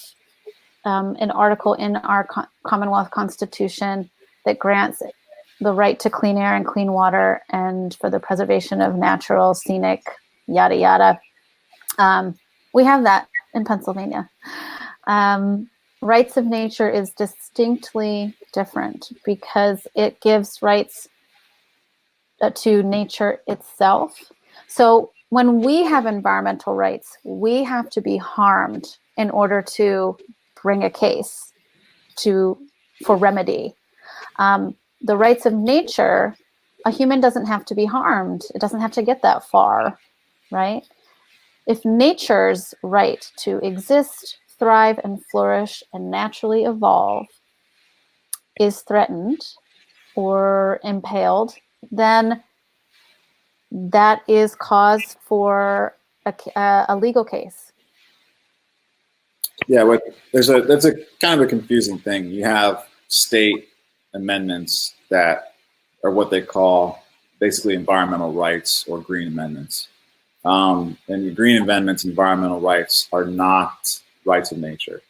an article in our Commonwealth Constitution that grants the right to clean air and clean water, and for the preservation of natural, scenic, yada yada. We have that in Pennsylvania. Rights of nature is distinctly different because it gives rights to nature itself. So when we have environmental rights, we have to be harmed in order to bring a case for remedy. The rights of nature, a human doesn't have to be harmed. It doesn't have to get that far, right? If nature's right to exist, thrive, and flourish and naturally evolve is threatened or impaled, then that is cause for a legal case. Yeah, that's a kind of a confusing thing. You have state amendments that are what they call basically environmental rights or green amendments. And the green amendments, environmental rights, are not rights of nature.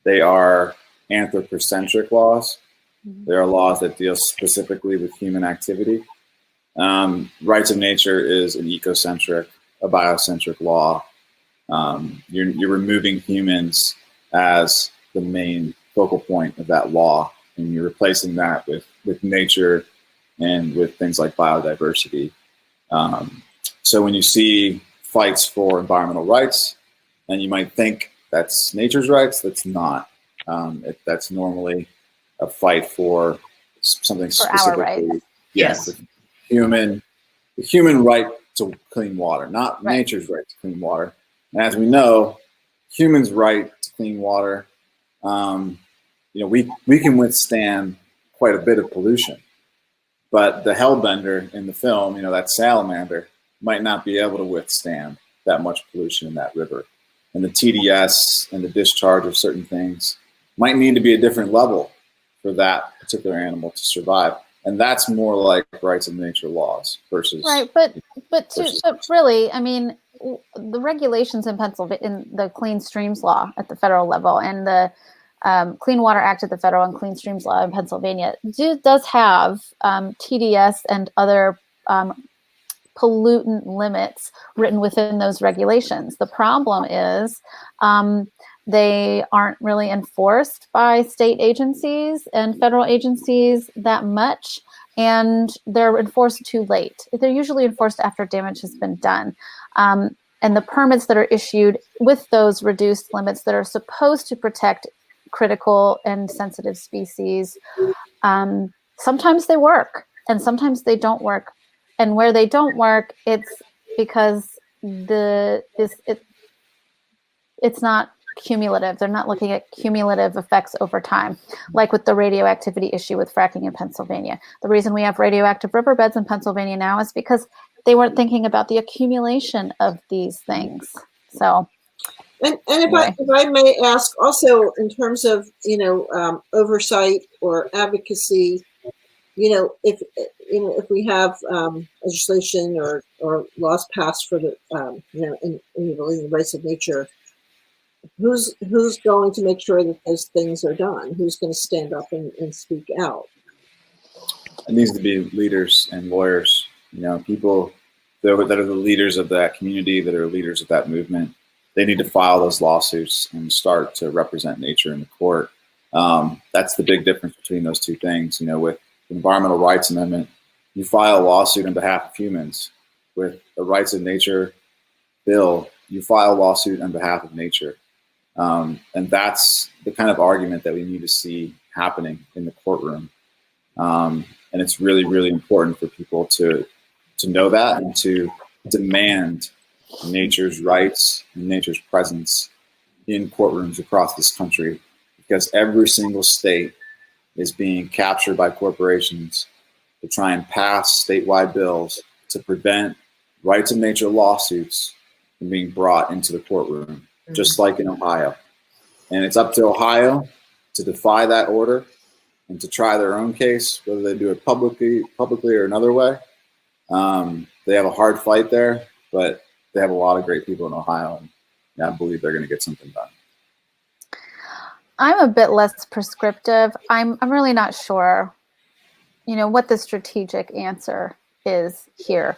They are anthropocentric laws. They are laws that deal specifically with human activity. Rights of nature is an ecocentric, a biocentric law. You're removing humans as the main focal point of that law, and you're replacing that with nature and with things like biodiversity. So when you see fights for environmental rights, and you might think that's nature's rights, that's not. That's normally a fight for something for specifically. Our rights. Yes. The human right to clean water, not nature's right to clean water. And as we know, humans' right to clean water, we can withstand quite a bit of pollution. But the hellbender in the film, that salamander, might not be able to withstand that much pollution in that river. And the TDS and the discharge of certain things might need to be a different level for that particular animal to survive. And that's more like rights of nature laws versus right. But really, I mean, the regulations in Pennsylvania, in the Clean Streams Law at the federal level, and the Clean Water Act at the federal and Clean Streams Law in Pennsylvania does have TDS and other pollutant limits written within those regulations. The problem is they aren't really enforced by state agencies and federal agencies that much, and they're enforced too late. They're usually enforced after damage has been done. And the permits that are issued with those reduced limits that are supposed to protect critical and sensitive species, sometimes they work and sometimes they don't work. And where they don't work, it's because it's not cumulative. They're not looking at cumulative effects over time, like with the radioactivity issue with fracking in Pennsylvania. The reason we have radioactive riverbeds in Pennsylvania now is because they weren't thinking about the accumulation of these things. So, and anyway. if I may ask, also in terms of oversight or advocacy, if we have legislation or laws passed for the in the rights of nature, who's going to make sure that those things are done? Who's going to stand up and speak out? It needs to be leaders and lawyers, people that are the leaders of that community, that are leaders of that movement. They need to file those lawsuits and start to represent nature in the court. That's the big difference between those two things. With the Environmental Rights Amendment, you file a lawsuit on behalf of humans. With the Rights of Nature bill, you file a lawsuit on behalf of nature. And that's the kind of argument that we need to see happening in the courtroom. And it's really, really important for people to know that and to demand nature's rights and nature's presence in courtrooms across this country, because every single state is being captured by corporations to try and pass statewide bills to prevent rights of nature lawsuits from being brought into the courtroom, just like in Ohio. And it's up to Ohio to defy that order and to try their own case, whether they do it publicly or another way. They have a hard fight there, but they have a lot of great people in Ohio, and I believe they're going to get something done. I'm a bit less prescriptive. I'm really not sure, what the strategic answer is here,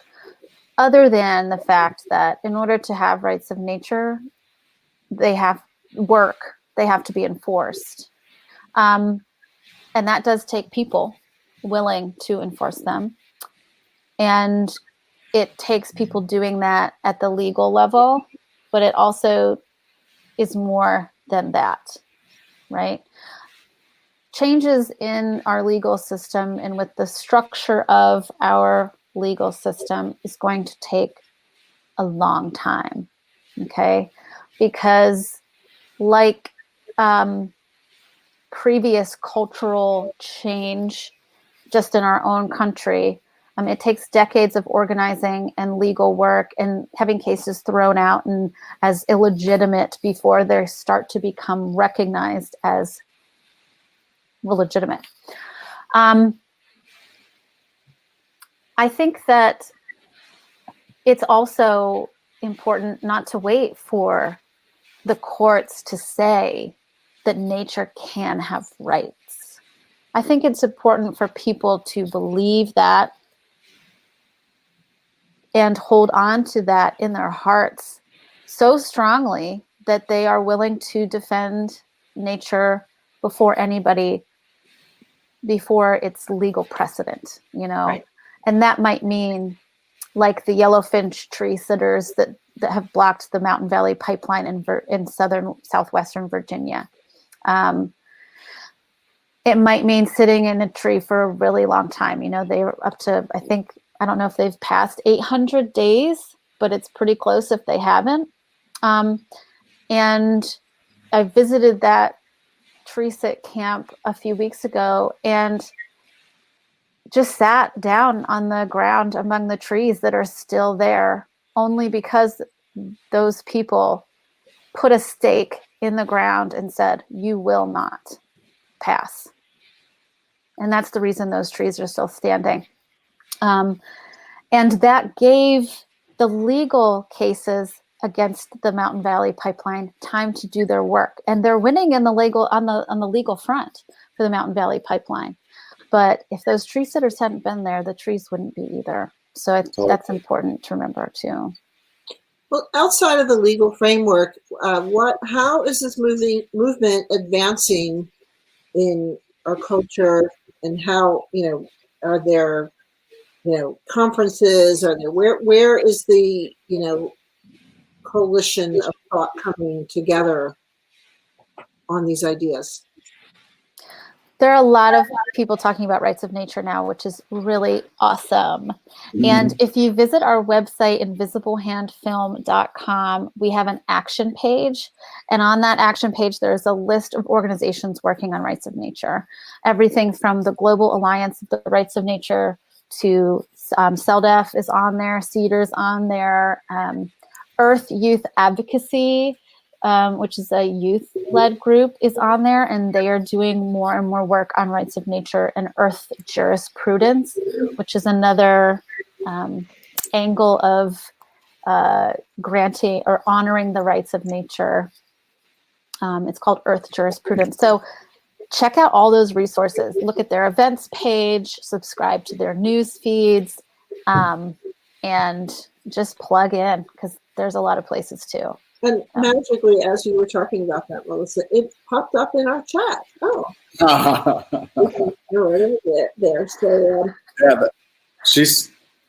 other than the fact that in order to have rights of nature, they have to be enforced. And that does take people willing to enforce them. And it takes people doing that at the legal level, but it also is more than that, right? Changes in our legal system and with the structure of our legal system is going to take a long time, okay? Because like previous cultural change just in our own country, it takes decades of organizing and legal work and having cases thrown out and as illegitimate before they start to become recognized as legitimate. I think that it's also important not to wait for the courts to say that nature can have rights. I think it's important for people to believe that and hold on to that in their hearts so strongly that they are willing to defend nature before its legal precedent, Right. And that might mean like the yellowfinch tree sitters that have blocked the Mountain Valley Pipeline in southwestern Virginia. It might mean sitting in a tree for a really long time. They were up to, I don't know if they've passed 800 days, but it's pretty close if they haven't. And I visited that tree sit camp a few weeks ago and just sat down on the ground among the trees that are still there only because those people put a stake in the ground and said, "You will not pass." And that's the reason those trees are still standing. And that gave the legal cases against the Mountain Valley Pipeline time to do their work, and they're winning in the legal on the legal front for the Mountain Valley Pipeline. But if those tree sitters hadn't been there, the trees wouldn't be either. So that's important to remember too. Well, outside of the legal framework, how is this movement advancing in our culture, and how, are there, conferences? Are there, where is the, coalition of thought coming together on these ideas? There are a lot of people talking about rights of nature now, which is really awesome. Mm-hmm. And if you visit our website, invisiblehandfilm.com, we have an action page. And on that action page, there's a list of organizations working on rights of nature. Everything from the Global Alliance of the Rights of Nature to CELDF is on there, CEDAR's on there, Earth Youth Advocacy, which is a youth-led group, is on there, and they are doing more and more work on rights of nature and earth jurisprudence, which is another angle of granting or honoring the rights of nature. It's called earth jurisprudence. So check out all those resources. Look at their events page, subscribe to their news feeds, and just plug in, because there's a lot of places too. And magically, as you were talking about that, Melissa, it popped up in our chat. Oh, you're right there. So yeah,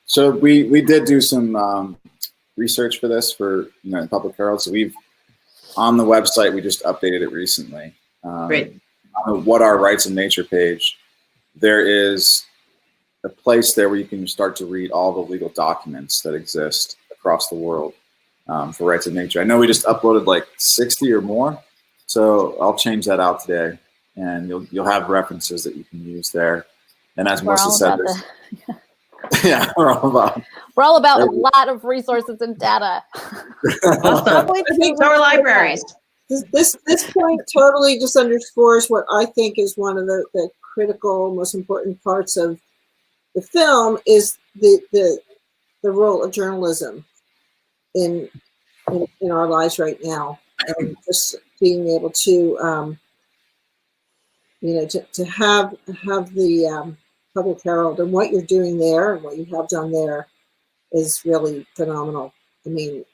so we did do some research for this for the Public Herald. So we've on the website, we just updated it recently. Great. On What Are Rights of Nature page, there is a place there where you can start to read all the legal documents that exist across the world. For rights of nature. I know we just uploaded like 60 or more, so I'll change that out today, and you'll have references that you can use there. And as Melissa said, yeah, we're all about a lot of resources and data. Awesome. So are libraries. This point totally just underscores what I think is one of the critical, most important parts of the film is the role of journalism in our lives right now, and just being able to to have the Public Herald and what you're doing there and what you have done there is really phenomenal. I mean,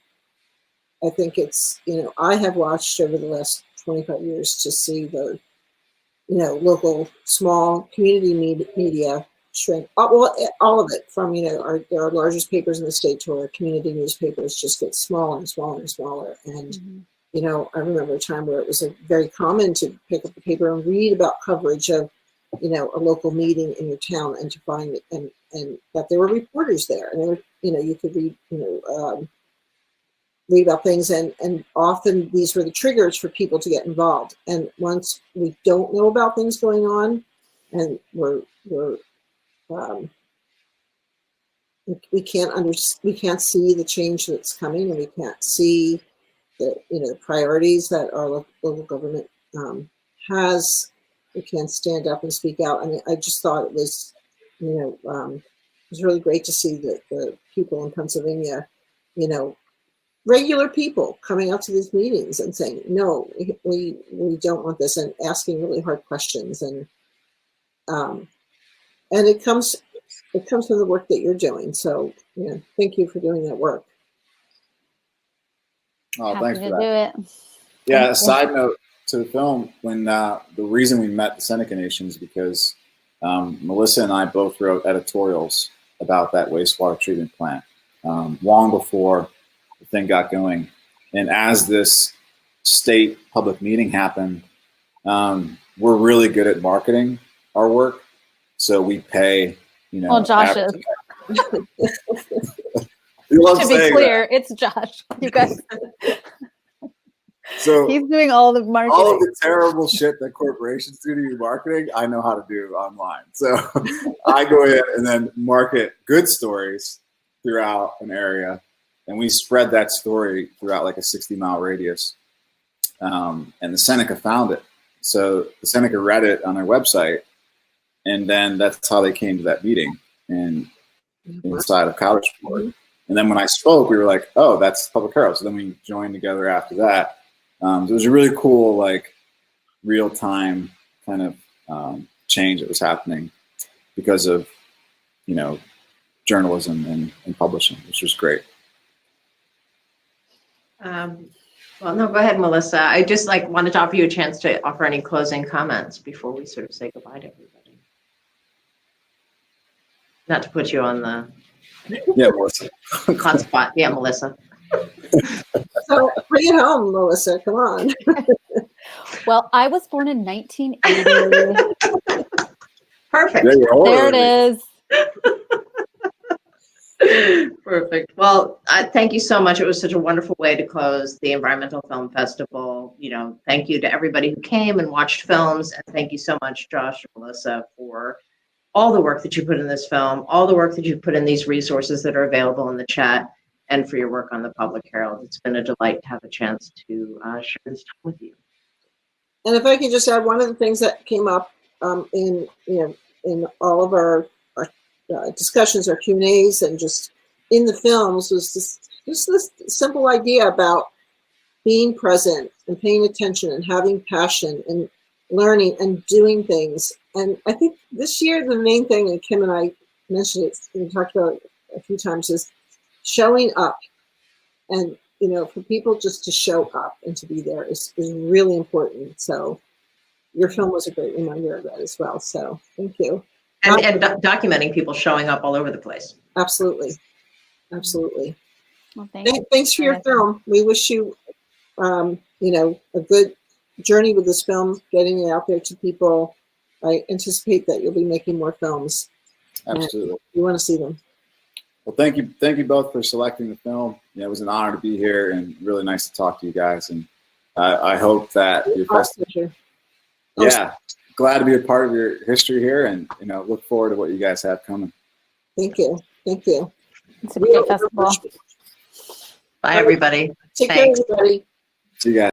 I think it's I have watched over the last 25 years to see the local small community media shrink. Well, all of it from our largest papers in the state to our community newspapers just get smaller and smaller and smaller. And I remember a time where it was very common to pick up the paper and read about coverage of a local meeting in your town, and to find it and that there were reporters there, and there were, you could read about things, and often these were the triggers for people to get involved. And once we don't know about things going on, and we can't see the change that's coming, and we can't see the priorities that our local government has. We can't stand up and speak out. I mean, I just thought it was, it was really great to see the people in Pennsylvania, regular people coming out to these meetings and saying, no, we don't want this, and asking really hard questions, and it comes from the work that you're doing. So, thank you for doing that work. Oh, Happy thanks for to that. do it. Yeah, a side note to the film, when the reason we met the Seneca Nation is because Melissa and I both wrote editorials about that wastewater treatment plant long before the thing got going. And as this state public meeting happened, we're really good at marketing our work. So we pay, Well, Josh is. To be clear, it's Josh. You guys. So he's doing all the marketing. All of the terrible shit that corporations do to your marketing, I know how to do online. So I go in and then market good stories throughout an area, and we spread that story throughout like a 60-mile radius. And the Seneca found it. So the Seneca read it on their website, and then that's how they came to that meeting inside of College Board. And then when I spoke, we were like, oh, that's Public Herald. So then we joined together after that. So it was a really cool, like, real time kind of change that was happening because of, you know, journalism and publishing, which was great. Well, no, go ahead, Melissa. I just wanted to offer you a chance to offer any closing comments before we sort of say goodbye to everybody. Not to put you on the Yeah, Melissa. hot spot. Yeah, Melissa. So bring it home, Melissa. Come on. Well, I was born in 1980. Perfect. There it is. Perfect. Well, thank you so much. It was such a wonderful way to close the Environmental Film Festival. You know, thank you to everybody who came and watched films. And thank you so much, Josh and Melissa, for all the work that you put in this film, all the work that you put in these resources that are available in the chat, and for your work on the Public Herald. It's been a delight to have a chance to share this time with you. And if I could just add, one of the things that came up in all of our discussions, our Q&As, and just in the films was just this simple idea about being present and paying attention and having passion and learning and doing things. And I think this year the main thing, and Kim and I mentioned it, we talked about it a few times, is showing up. And you know, for people just to show up and to be there is really important. So your film was a great reminder of that as well. So thank you. And documenting people showing up all over the place. Absolutely. Absolutely. Well, Thanks for your film. We wish you, you know, a good journey with this film, getting it out there to people. I anticipate that you'll be making more films. Absolutely. You want to see them. Well, thank you both for selecting the film. Yeah, it was an honor to be here and really nice to talk to you guys. And I hope that your festival. Yeah, glad to be a part of your history here, and you know, look forward to what you guys have coming. Thank you. Thank you. It's a great festival. Bye, everybody. Take care, everybody. See you guys.